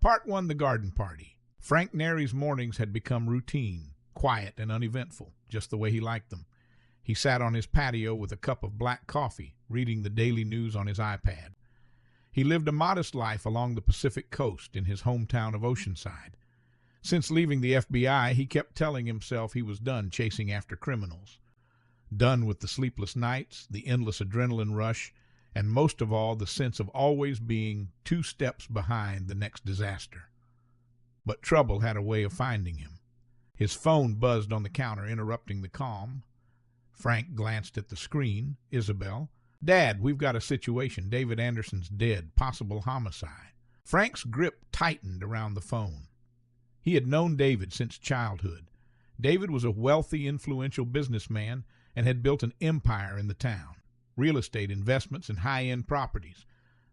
Part 1. The Garden Party. Frank Neri's mornings had become routine, quiet and uneventful, just the way he liked them. He sat on his patio with a cup of black coffee, reading the daily news on his iPad. He lived a modest life along the Pacific coast in his hometown of Oceanside. Since leaving the FBI, he kept telling himself he was done chasing after criminals. Done with the sleepless nights, the endless adrenaline rush, and most of all, the sense of always being 2 steps behind the next disaster. But trouble had a way of finding him. His phone buzzed on the counter, interrupting the calm. Frank glanced at the screen. Isabel. "Dad, we've got a situation. David Anderson's dead. Possible homicide." Frank's grip tightened around the phone. He had known David since childhood. David was a wealthy, influential businessman and had built an empire in the town. Real estate investments and high-end properties.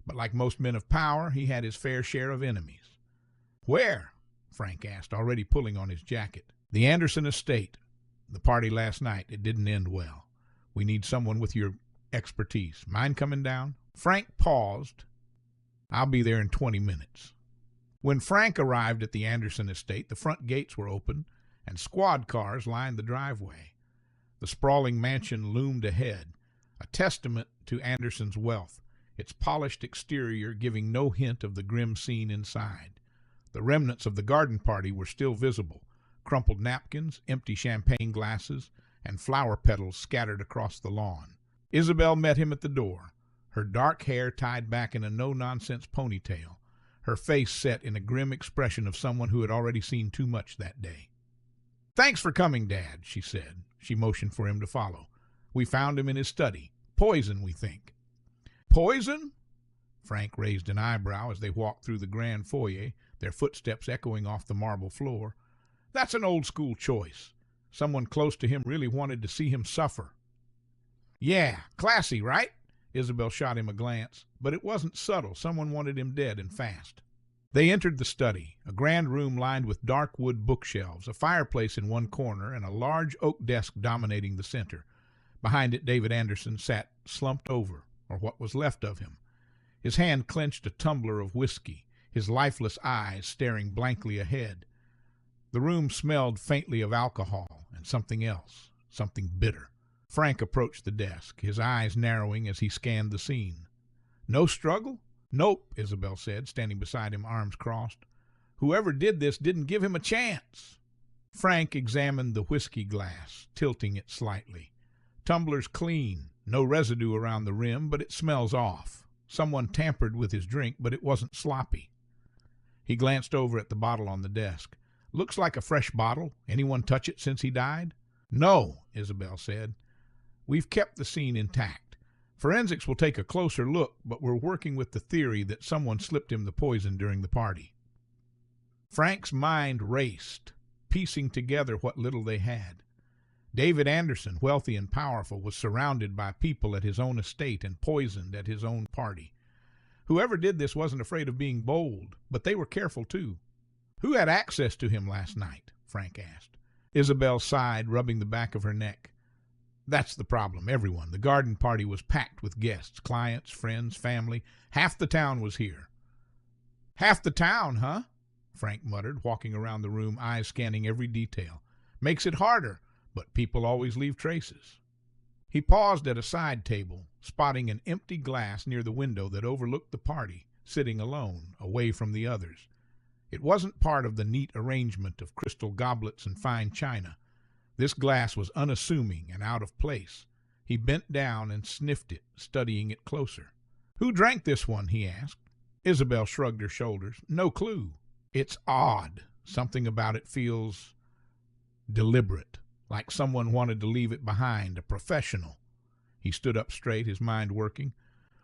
But like most men of power, he had his fair share of enemies. "Where?" Frank asked, already pulling on his jacket. "The Anderson estate. The party last night, it didn't end well. We need someone with your expertise. Mind coming down?" Frank paused. "I'll be there in 20 minutes. When Frank arrived at the Anderson estate, the front gates were open, and squad cars lined the driveway. The sprawling mansion loomed ahead, a testament to Anderson's wealth, its polished exterior giving no hint of the grim scene inside. The remnants of the garden party were still visible, crumpled napkins, empty champagne glasses, and flower petals scattered across the lawn. Isabel met him at the door, her dark hair tied back in a no-nonsense ponytail, her face set in a grim expression of someone who had already seen too much that day. "Thanks for coming, Dad," she said. She motioned for him to follow. "We found him in his study. Poison, we think." "Poison?" Frank raised an eyebrow as they walked through the grand foyer, their footsteps echoing off the marble floor. "That's an old-school choice. Someone close to him really wanted to see him suffer." "Yeah, classy, right?" Isabel shot him a glance. But it wasn't subtle. Someone wanted him dead and fast. They entered the study, a grand room lined with dark wood bookshelves, a fireplace in one corner, and a large oak desk dominating the center. Behind it, David Anderson sat slumped over, or what was left of him. His hand clenched a tumbler of whiskey, his lifeless eyes staring blankly ahead. The room smelled faintly of alcohol and something else, something bitter. Frank approached the desk, his eyes narrowing as he scanned the scene. "No struggle?" "Nope," Isabel said, standing beside him, arms crossed. "Whoever did this didn't give him a chance." Frank examined the whiskey glass, tilting it slightly. "Tumbler's clean, no residue around the rim, but it smells off. Someone tampered with his drink, but it wasn't sloppy." He glanced over at the bottle on the desk. "Looks like a fresh bottle. Anyone touch it since he died?" "No," Isabel said. "We've kept the scene intact. Forensics will take a closer look, but we're working with the theory that someone slipped him the poison during the party." Frank's mind raced, piecing together what little they had. David Anderson, wealthy and powerful, was surrounded by people at his own estate and poisoned at his own party. Whoever did this wasn't afraid of being bold, but they were careful too. "Who had access to him last night?" Frank asked. Isabel sighed, rubbing the back of her neck. "That's the problem. Everyone. The garden party was packed with guests, clients, friends, family. Half the town was here." "Half the town, huh?" Frank muttered, walking around the room, eyes scanning every detail. "Makes it harder, but people always leave traces." He paused at a side table, spotting an empty glass near the window that overlooked the party, sitting alone, away from the others. It wasn't part of the neat arrangement of crystal goblets and fine china. This glass was unassuming and out of place. He bent down and sniffed it, studying it closer. "Who drank this one?" he asked. Isabel shrugged her shoulders. "No clue. It's odd. Something about it feels deliberate, like someone wanted to leave it behind, a professional." He stood up straight, his mind working.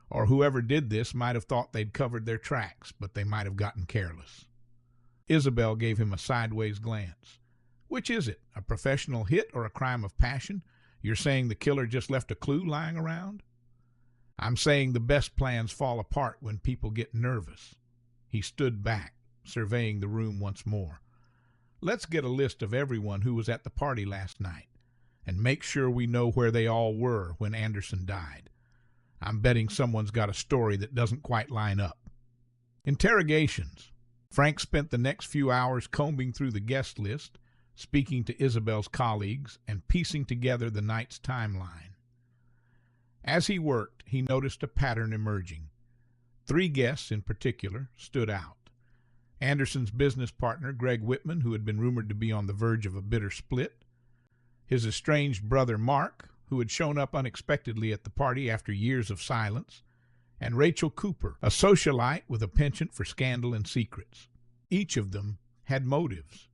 "Or whoever did this might have thought they'd covered their tracks, but they might have gotten careless." Isabel gave him a sideways glance. "Which is it, a professional hit or a crime of passion? You're saying the killer just left a clue lying around?" "I'm saying the best plans fall apart when people get nervous." He stood back, surveying the room once more. "Let's get a list of everyone who was at the party last night, and make sure we know where they all were when Anderson died. I'm betting someone's got a story that doesn't quite line up." Interrogations. Frank spent the next few hours combing through the guest list, speaking to Isabel's colleagues, and piecing together the night's timeline. As he worked, he noticed a pattern emerging. 3 guests in particular stood out. Anderson's business partner, Greg Whitman, who had been rumored to be on the verge of a bitter split, his estranged brother, Mark, who had shown up unexpectedly at the party after years of silence, and Rachel Cooper, a socialite with a penchant for scandal and secrets. Each of them had motives.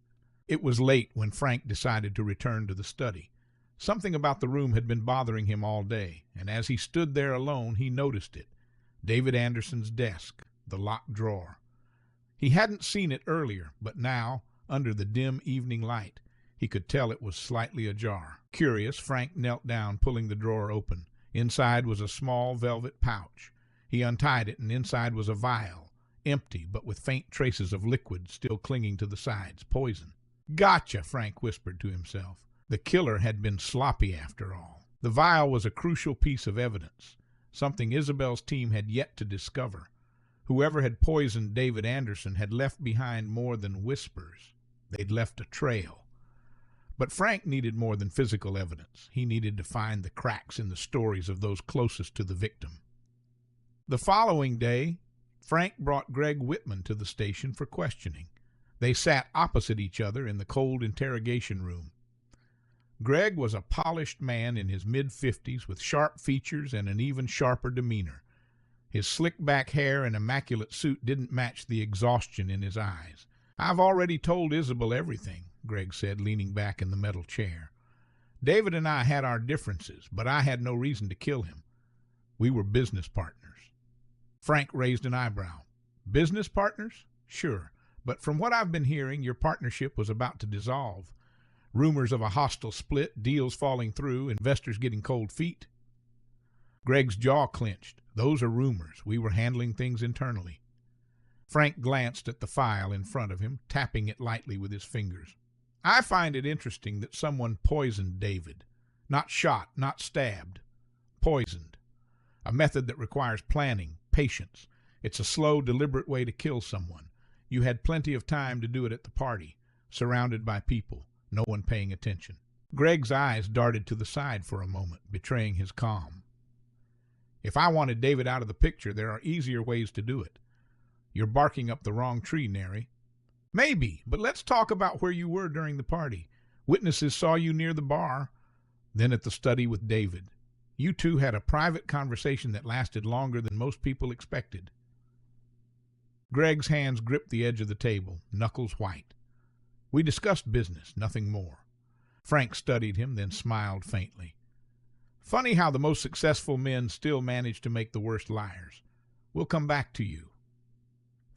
It was late when Frank decided to return to the study. Something about the room had been bothering him all day, and as he stood there alone, he noticed it. David Anderson's desk, the locked drawer. He hadn't seen it earlier, but now, under the dim evening light, he could tell it was slightly ajar. Curious, Frank knelt down, pulling the drawer open. Inside was a small velvet pouch. He untied it, and inside was a vial, empty but with faint traces of liquid still clinging to the sides. Poison. "Gotcha," Frank whispered to himself. The killer had been sloppy after all. The vial was a crucial piece of evidence, something Isabel's team had yet to discover. Whoever had poisoned David Anderson had left behind more than whispers. They'd left a trail. But Frank needed more than physical evidence. He needed to find the cracks in the stories of those closest to the victim. The following day, Frank brought Greg Whitman to the station for questioning. They sat opposite each other in the cold interrogation room. Greg was a polished man in his mid-50s with sharp features and an even sharper demeanor. His slick-back hair and immaculate suit didn't match the exhaustion in his eyes. "I've already told Isabel everything," Greg said, leaning back in the metal chair. "David and I had our differences, but I had no reason to kill him. We were business partners." Frank raised an eyebrow. "Business partners? Sure. But from what I've been hearing, your partnership was about to dissolve. Rumors of a hostile split, deals falling through, investors getting cold feet." Greg's jaw clenched. "Those are rumors. We were handling things internally." Frank glanced at the file in front of him, tapping it lightly with his fingers. "I find it interesting that someone poisoned David. Not shot, not stabbed. Poisoned. A method that requires planning, patience. It's a slow, deliberate way to kill someone. You had plenty of time to do it at the party, surrounded by people, no one paying attention." Greg's eyes darted to the side for a moment, betraying his calm. "If I wanted David out of the picture, there are easier ways to do it. You're barking up the wrong tree, Neri." "Maybe, but let's talk about where you were during the party. Witnesses saw you near the bar, then at the study with David. You two had a private conversation that lasted longer than most people expected." Greg's hands gripped the edge of the table, knuckles white. "We discussed business, nothing more." Frank studied him, then smiled faintly. "Funny how the most successful men still manage to make the worst liars. We'll come back to you."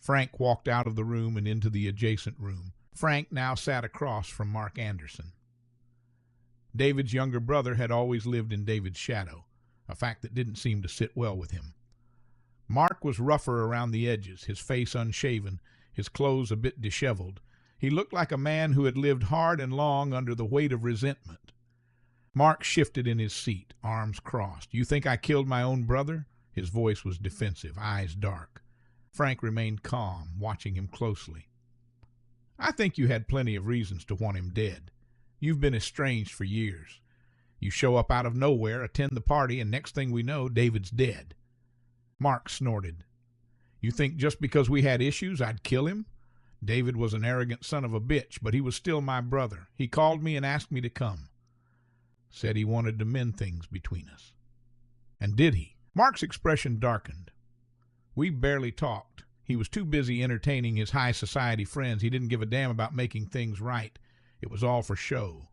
Frank walked out of the room and into the adjacent room. Frank now sat across from Mark Anderson. David's younger brother had always lived in David's shadow, a fact that didn't seem to sit well with him. Mark was rougher around the edges, his face unshaven, his clothes a bit disheveled. He looked like a man who had lived hard and long under the weight of resentment. Mark shifted in his seat, arms crossed. "You think I killed my own brother?" His voice was defensive, eyes dark. Frank remained calm, watching him closely. "I think you had plenty of reasons to want him dead. You've been estranged for years. You show up out of nowhere, attend the party, and next thing we know, David's dead." Mark snorted. "You think just because we had issues, I'd kill him? David was an arrogant son of a bitch, but he was still my brother. He called me and asked me to come. Said he wanted to mend things between us." "And did he?" Mark's expression darkened. "We barely talked. He was too busy entertaining his high society friends. He didn't give a damn about making things right. It was all for show."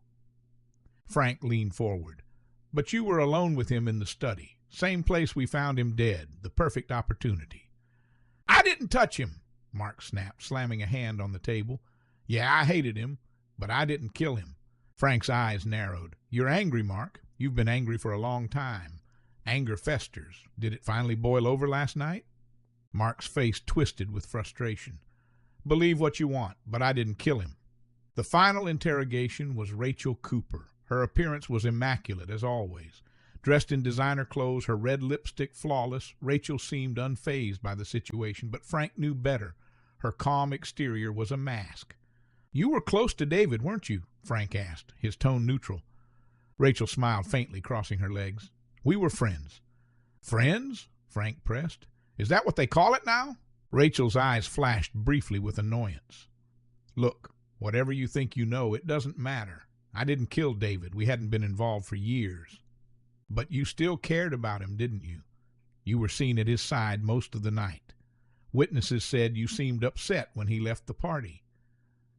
Frank leaned forward. "But you were alone with him in the study. Same place we found him dead. The perfect opportunity." "I didn't touch him," Mark snapped, slamming a hand on the table. "Yeah, I hated him, but I didn't kill him." Frank's eyes narrowed. "You're angry, Mark. You've been angry for a long time. Anger festers. Did it finally boil over last night?" Mark's face twisted with frustration. "Believe what you want, but I didn't kill him." The final interrogation was Rachel Cooper. Her appearance was immaculate, as always. Dressed in designer clothes, her red lipstick flawless, Rachel seemed unfazed by the situation, but Frank knew better. Her calm exterior was a mask. "You were close to David, weren't you?" Frank asked, his tone neutral. Rachel smiled faintly, crossing her legs. "We were friends." "Friends?" Frank pressed. "Is that what they call it now?" Rachel's eyes flashed briefly with annoyance. "Look, whatever you think you know, it doesn't matter. I didn't kill David. We hadn't been involved for years. But you still cared about him, didn't you? You were seen at his side most of the night. Witnesses said you seemed upset when he left the party."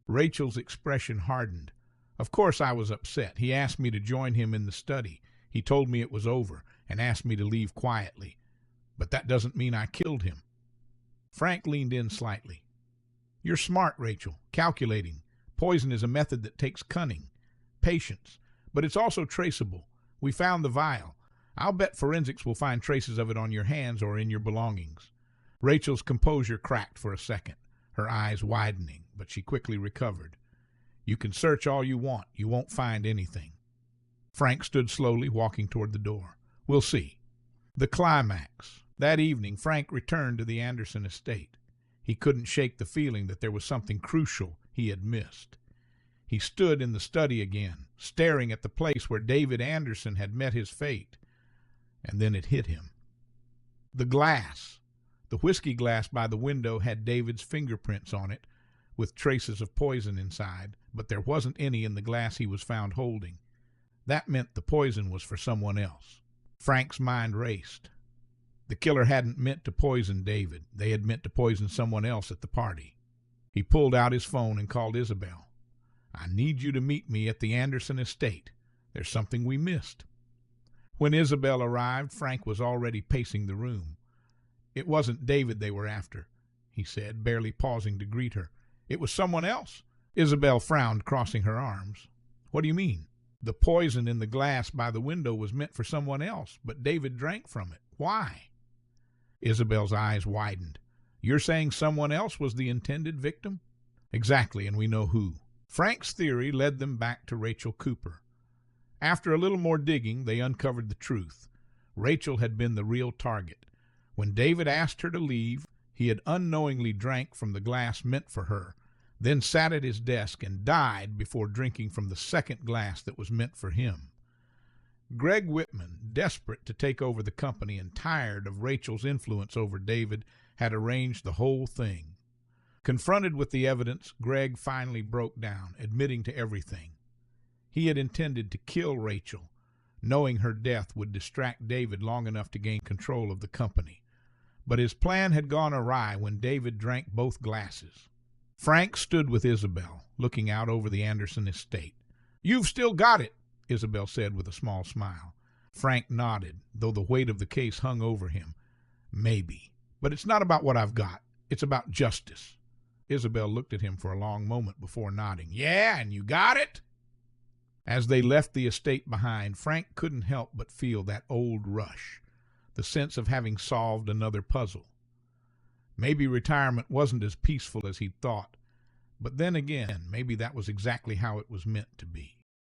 Rachel's expression hardened. "Of course I was upset. He asked me to join him in the study. He told me it was over and asked me to leave quietly. But that doesn't mean I killed him." Frank leaned in slightly. "You're smart, Rachel, calculating. Poison is a method that takes cunning, patience, but it's also traceable. We found the vial. I'll bet forensics will find traces of it on your hands or in your belongings." Rachel's composure cracked for a second, her eyes widening, but she quickly recovered. "You can search all you want. You won't find anything." Frank stood slowly, walking toward the door. "We'll see." The climax. That evening, Frank returned to the Anderson estate. He couldn't shake the feeling that there was something crucial he had missed. He stood in the study again, staring at the place where David Anderson had met his fate. And then it hit him. The glass. The whiskey glass by the window had David's fingerprints on it, with traces of poison inside, but there wasn't any in the glass he was found holding. That meant the poison was for someone else. Frank's mind raced. The killer hadn't meant to poison David. They had meant to poison someone else at the party. He pulled out his phone and called Isabel. "I need you to meet me at the Anderson estate. There's something we missed." When Isabel arrived, Frank was already pacing the room. "It wasn't David they were after," he said, barely pausing to greet her. "It was someone else." Isabel frowned, crossing her arms. "What do you mean?" "The poison in the glass by the window was meant for someone else, but David drank from it. Why?" Isabel's eyes widened. "You're saying someone else was the intended victim?" "Exactly, and we know who." Frank's theory led them back to Rachel Cooper. After a little more digging, they uncovered the truth. Rachel had been the real target. When David asked her to leave, he had unknowingly drank from the glass meant for her, then sat at his desk and died before drinking from the second glass that was meant for him. Greg Whitman, desperate to take over the company and tired of Rachel's influence over David, had arranged the whole thing. Confronted with the evidence, Greg finally broke down, admitting to everything. He had intended to kill Rachel, knowing her death would distract David long enough to gain control of the company. But his plan had gone awry when David drank both glasses. Frank stood with Isabel, looking out over the Anderson estate. "You've still got it," Isabel said with a small smile. Frank nodded, though the weight of the case hung over him. "Maybe. But it's not about what I've got. It's about justice." Isabel looked at him for a long moment before nodding. "Yeah, and you got it?" As they left the estate behind, Frank couldn't help but feel that old rush, the sense of having solved another puzzle. Maybe retirement wasn't as peaceful as he'd thought, but then again, maybe that was exactly how it was meant to be.